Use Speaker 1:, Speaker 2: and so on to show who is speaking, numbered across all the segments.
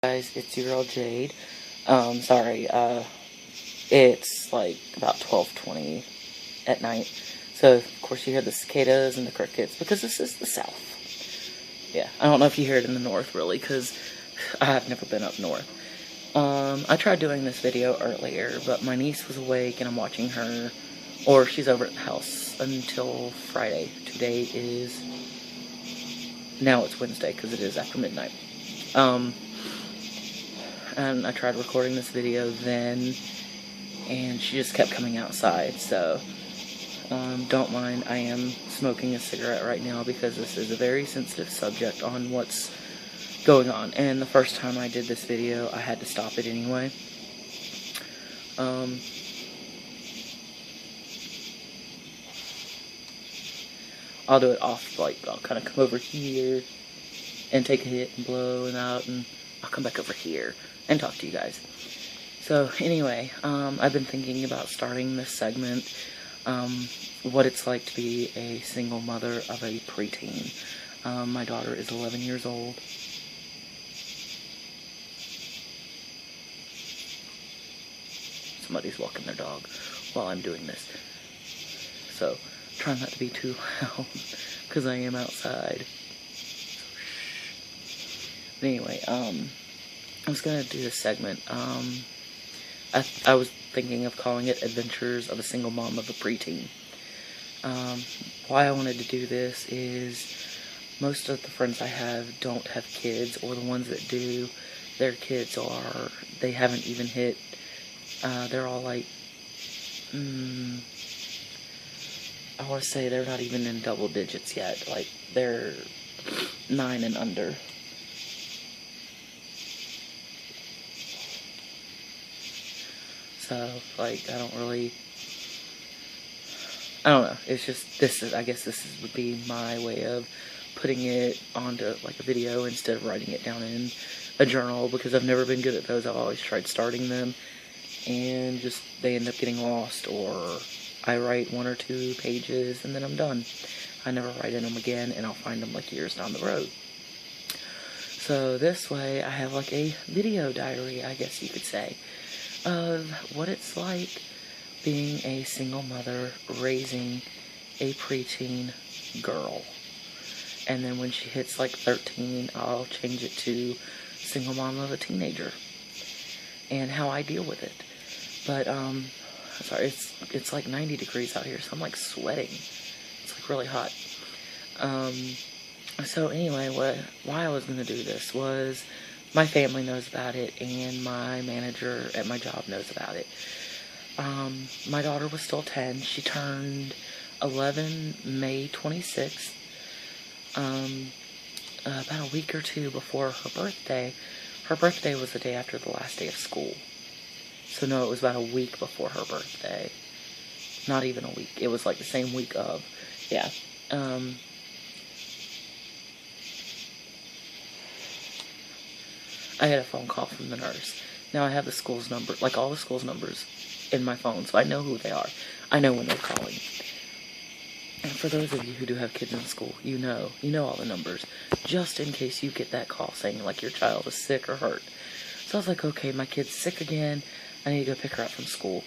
Speaker 1: Guys, it's your girl Jade. Sorry, it's like about 12:20 at night. So, of course, you hear the cicadas and the crickets because this is the South. Yeah, I don't know if you hear it in the North, really, because I've never been up north. I tried doing this video earlier, but my niece was awake and I'm watching her, or she's over at the house until Friday. Today is, now it's Wednesday because it is after midnight. And I tried recording this video then, and she just kept coming outside, so don't mind, I am smoking a cigarette right now because this is a very sensitive subject on what's going on, and the first time I did this video, I had to stop it anyway. I'll do it off, like, I'll kind of come over here and take a hit and blow and out, and I'll come back over here and talk to you guys. So, anyway, I've been thinking about starting this segment, what it's like to be a single mother of a preteen. My daughter is 11 years old. Somebody's walking their dog while I'm doing this. So, try not to be too loud, because I am outside. But anyway, I was gonna do this segment. I was thinking of calling it Adventures of a Single Mom of a Preteen. Why I wanted to do this is most of the friends I have don't have kids, or the ones that do, their kids are, they haven't even hit, they're all like, I want to say they're not even in double digits yet, like, they're 9 and under. So, like, I don't know, it's just, I guess this would be my way of putting it onto, like, a video instead of writing it down in a journal, because I've never been good at those. I've always tried starting them, and just, they end up getting lost, or I write 1 or 2 pages, and then I'm done. I never write in them again, and I'll find them, like, years down the road. So, this way, I have, like, a video diary, I guess you could say, of what it's like being a single mother raising a preteen girl. And then when she hits like 13, I'll change it to single mom of a teenager and how I deal with it. But sorry, it's like 90 degrees out here, so I'm like sweating. It's like really hot. So anyway, why I was gonna do this was my family knows about it, and my manager at my job knows about it. My daughter was still 10. She turned 11 May 26th. About a week or 2 before her birthday. Her birthday was the day after the last day of school. So no, it was about a week before her birthday. Not even a week. It was like the same week of. Yeah. I had a phone call from the nurse. Now I have the school's number, like all the school's numbers in my phone, so I know who they are. I know when they're calling. And for those of you who do have kids in school, you know all the numbers, just in case you get that call saying like your child is sick or hurt. So I was like, okay, my kid's sick again, I need to go pick her up from school.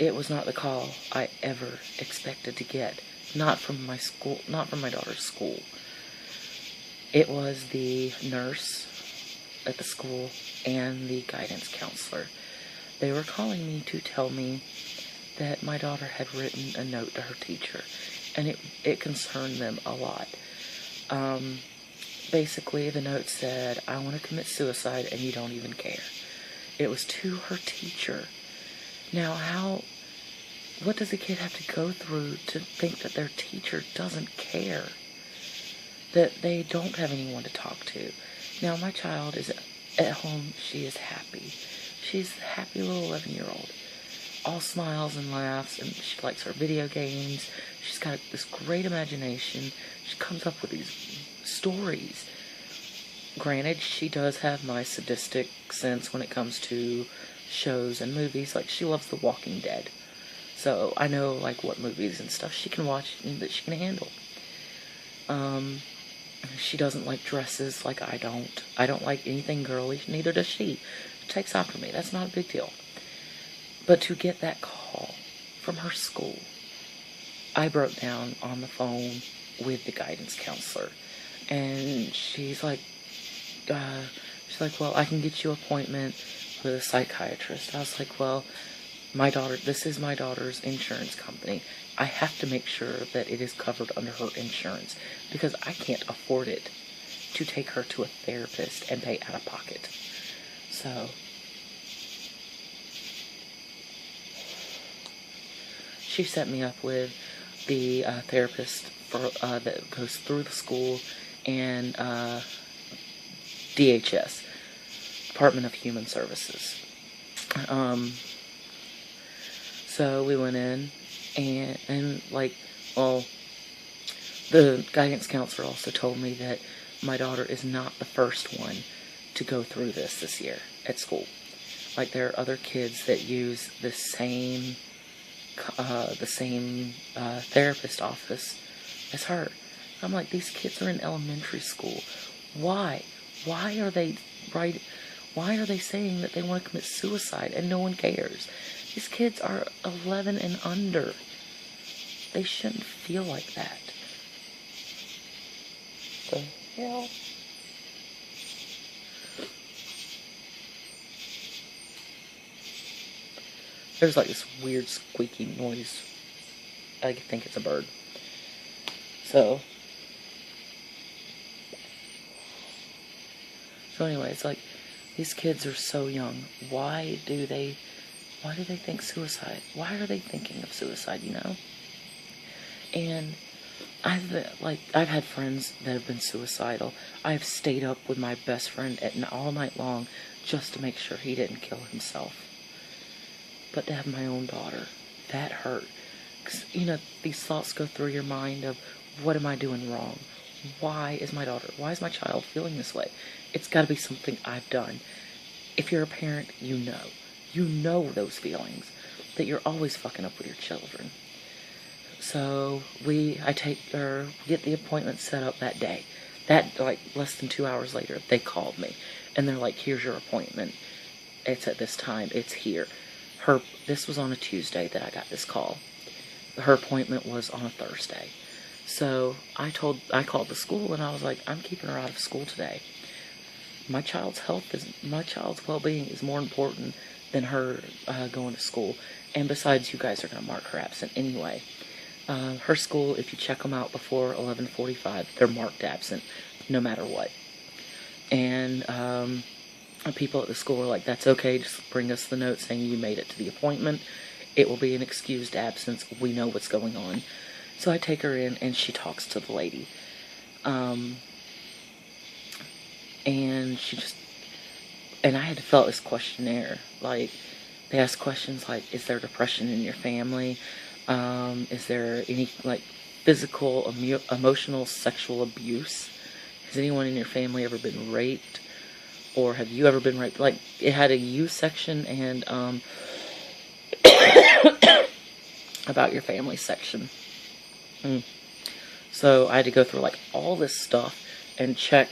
Speaker 1: It was not the call I ever expected to get. Not from my school, not from my daughter's school. It was the nurse at the school and the guidance counselor. They were calling me to tell me that my daughter had written a note to her teacher, and it concerned them a lot. Basically, the note said, I want to commit suicide and you don't even care. It was to her teacher. Now, what does a kid have to go through to think that their teacher doesn't care? That they don't have anyone to talk to? Now, my child is at home. She is happy. She's a happy little 11-year-old. All smiles and laughs, and she likes her video games. She's got this great imagination. She comes up with these stories. Granted, she does have my sadistic sense when it comes to shows and movies. Like, she loves The Walking Dead. So, I know, like, what movies and stuff she can watch and that she can handle. She doesn't like dresses like I don't. I don't like anything girly, neither does she. She takes after me. That's not a big deal. But to get that call from her school, I broke down on the phone with the guidance counselor. And she's like, well, I can get you an appointment with a psychiatrist. I was like, well, this is my daughter's insurance company. I have to make sure that it is covered under her insurance because I can't afford it to take her to a therapist and pay out of pocket. So she set me up with the therapist that goes through the school and DHS, Department of Human Services. So we went in and the guidance counselor also told me that my daughter is not the first one to go through this year at school. Like, there are other kids that use the same therapist office as her. I'm like, these kids are in elementary school. Why? Why are they saying that they want to commit suicide and no one cares? These kids are 11 and under. They shouldn't feel like that. The hell? There's like this weird squeaky noise. I think it's a bird. So anyway, it's like, these kids are so young. Why do they think suicide? Why are they thinking of suicide, you know? And I've had friends that have been suicidal. I've stayed up with my best friend all night long just to make sure he didn't kill himself. But to have my own daughter, that hurt. 'Cause, you know, these thoughts go through your mind of, what am I doing wrong? Why is my child feeling this way? It's got to be something I've done. If you're a parent, you know those feelings, that you're always fucking up with your children. So get the appointment set up that day. That, like, less than 2 hours later, they called me. And they're like, here's your appointment. It's at this time. It's here. This was on a Tuesday that I got this call. Her appointment was on a Thursday. So I called the school and I was like, I'm keeping her out of school today. My child's well-being is more important than her going to school. And besides, you guys are going to mark her absent anyway. Her school, if you check them out before 11:45, they're marked absent, no matter what. And people at the school were like, that's okay, just bring us the note saying you made it to the appointment. It will be an excused absence. We know what's going on. So I take her in, and she talks to the lady. And I had to fill out this questionnaire. Like, they ask questions like, is there depression in your family? Is there any, like, physical, emotional, sexual abuse? Has anyone in your family ever been raped? Or have you ever been raped? Like, it had a you section and, about your family section. So I had to go through, like, all this stuff and check,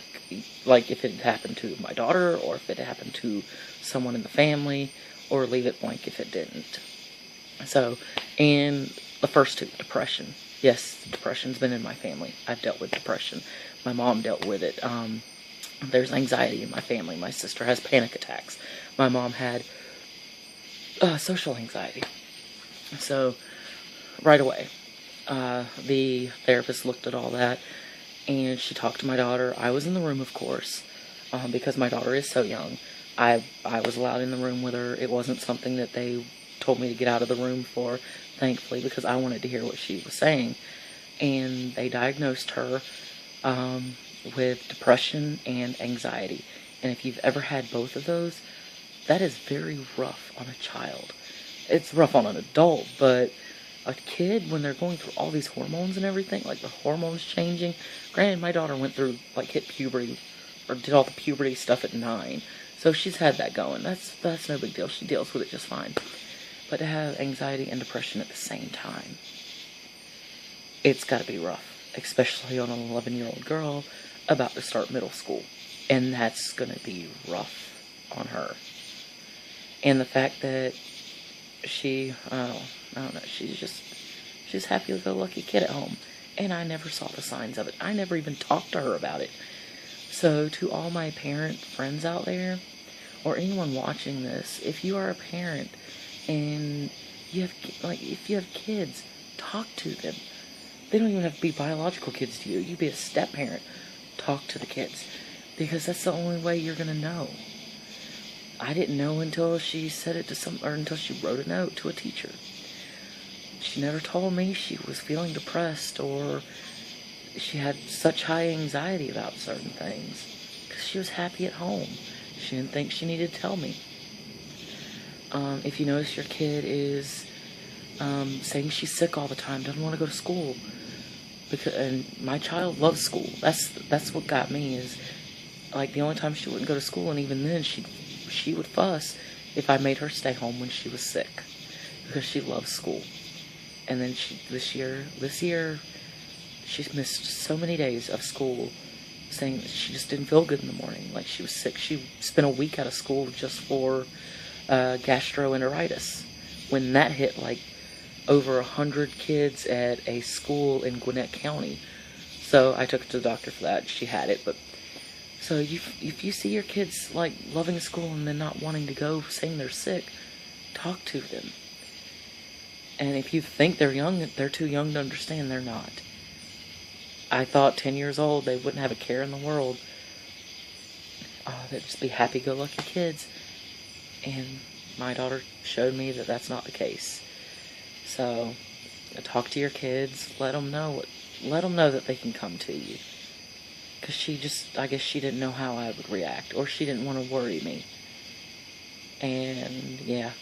Speaker 1: like, if it had happened to my daughter or if it had happened to someone in the family, or leave it blank if it didn't. So, and the first two, depression. Yes, depression's been in my family. I've dealt with depression. My mom dealt with it. There's anxiety in my family. My sister has panic attacks. My mom had social anxiety. So, right away, the therapist looked at all that, and she talked to my daughter. I was in the room, of course, because my daughter is so young. I was allowed in the room with her. It wasn't something that they told me to get out of the room for, thankfully, because I wanted to hear what she was saying. And they diagnosed her with depression and anxiety. And if you've ever had both of those, that is very rough on a child. It's rough on an adult, but a kid, when they're going through all these hormones and everything, like the hormones changing. Granted, my daughter went through, like, hit puberty, or did all the puberty stuff at 9. So she's had that going. That's no big deal. She deals with it just fine. But to have anxiety and depression at the same time, it's got to be rough. Especially on an 11-year-old girl, about to start middle school. And that's going to be rough on her. And the fact that she, I don't know, she's happy-go-lucky kid at home. And I never saw the signs of it. I never even talked to her about it. So to all my parent friends out there, or anyone watching this, if you are a parent and you have, if you have kids, talk to them. They don't even have to be biological kids to you. You be a step-parent. Talk to the kids. Because that's the only way you're going to know. I didn't know until she said it to until she wrote a note to a teacher. She never told me she was feeling depressed or she had such high anxiety about certain things. Because she was happy at home. She didn't think she needed to tell me. If you notice your kid is saying she's sick all the time, doesn't want to go to school, and my child loves school. That's what got me, is like the only time she wouldn't go to school, and even then she would fuss if I made her stay home when she was sick, because she loves school. And then this year she's missed so many days of school, saying that she just didn't feel good in the morning, like she was sick. She spent a week out of school just for gastroenteritis. When that hit, like, over 100 kids at a school in Gwinnett County. So I took her to the doctor for that. She had it, but so if you see your kids like loving school and then not wanting to go, saying they're sick, talk to them. And if you think they're young, they're too young to understand, they're not. I thought 10 years old they wouldn't have a care in the world. They'd just be happy-go-lucky kids. And my daughter showed me that that's not the case. So, talk to your kids, let them know that they can come to you. Because I guess she didn't know how I would react, or she didn't want to worry me. And, yeah.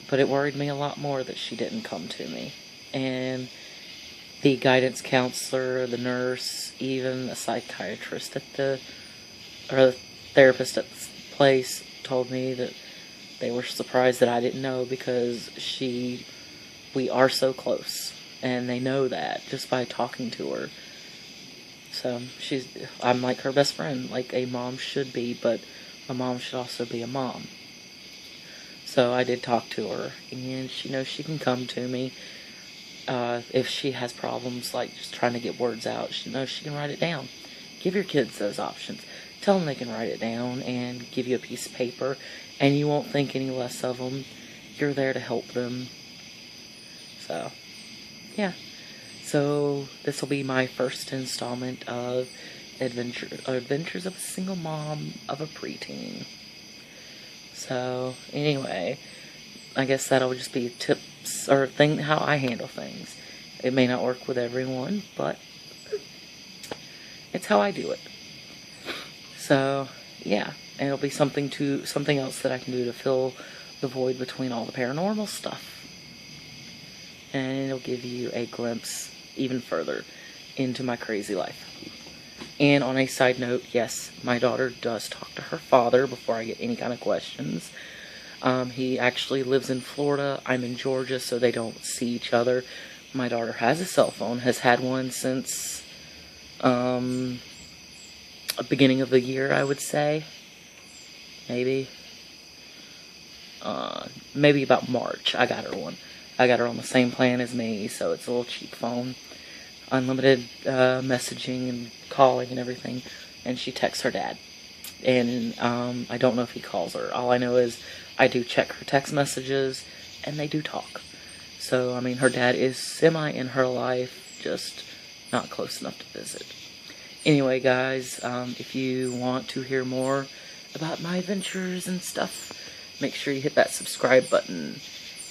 Speaker 1: But it worried me a lot more that she didn't come to me. And the guidance counselor, the nurse, even the psychiatrist or the therapist at the place told me that they were surprised that I didn't know, because we are so close, and they know that just by talking to her. So I'm like her best friend, like a mom should be, but a mom should also be a mom. So I did talk to her, and she knows she can come to me if she has problems, like just trying to get words out. She knows she can write it down. Give your kids those options. Tell them they can write it down and give you a piece of paper, and you won't think any less of them. You're there to help them. So, yeah. So, this will be my first installment of Adventures of a Single Mom of a Preteen. So, anyway, I guess that'll just be tips or how I handle things. It may not work with everyone, but it's how I do it. So, yeah, and it'll be something else that I can do to fill the void between all the paranormal stuff. And it'll give you a glimpse even further into my crazy life. And on a side note, yes, my daughter does talk to her father before I get any kind of questions. He actually lives in Florida. I'm in Georgia, so they don't see each other. My daughter has a cell phone, has had one since beginning of the year, I would say. Maybe about March, I got her one. I got her on the same plan as me, so it's a little cheap phone. Unlimited messaging and calling and everything. And she texts her dad. And I don't know if he calls her. All I know is I do check her text messages, and they do talk. So, I mean, her dad is semi in her life, just not close enough to visit. Anyway, guys, if you want to hear more about my adventures and stuff, make sure you hit that subscribe button.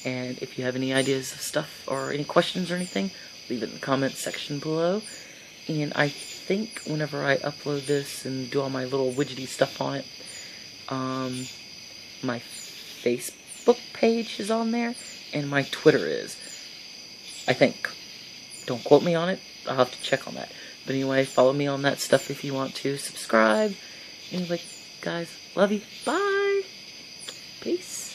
Speaker 1: And if you have any ideas of stuff or any questions or anything, leave it in the comments section below. And I think whenever I upload this and do all my little widgety stuff on it, my Facebook page is on there, and my Twitter is. I think. Don't quote me on it. I'll have to check on that. But anyway, follow me on that stuff if you want to. Subscribe. Anyway, guys, love you. Bye. Peace.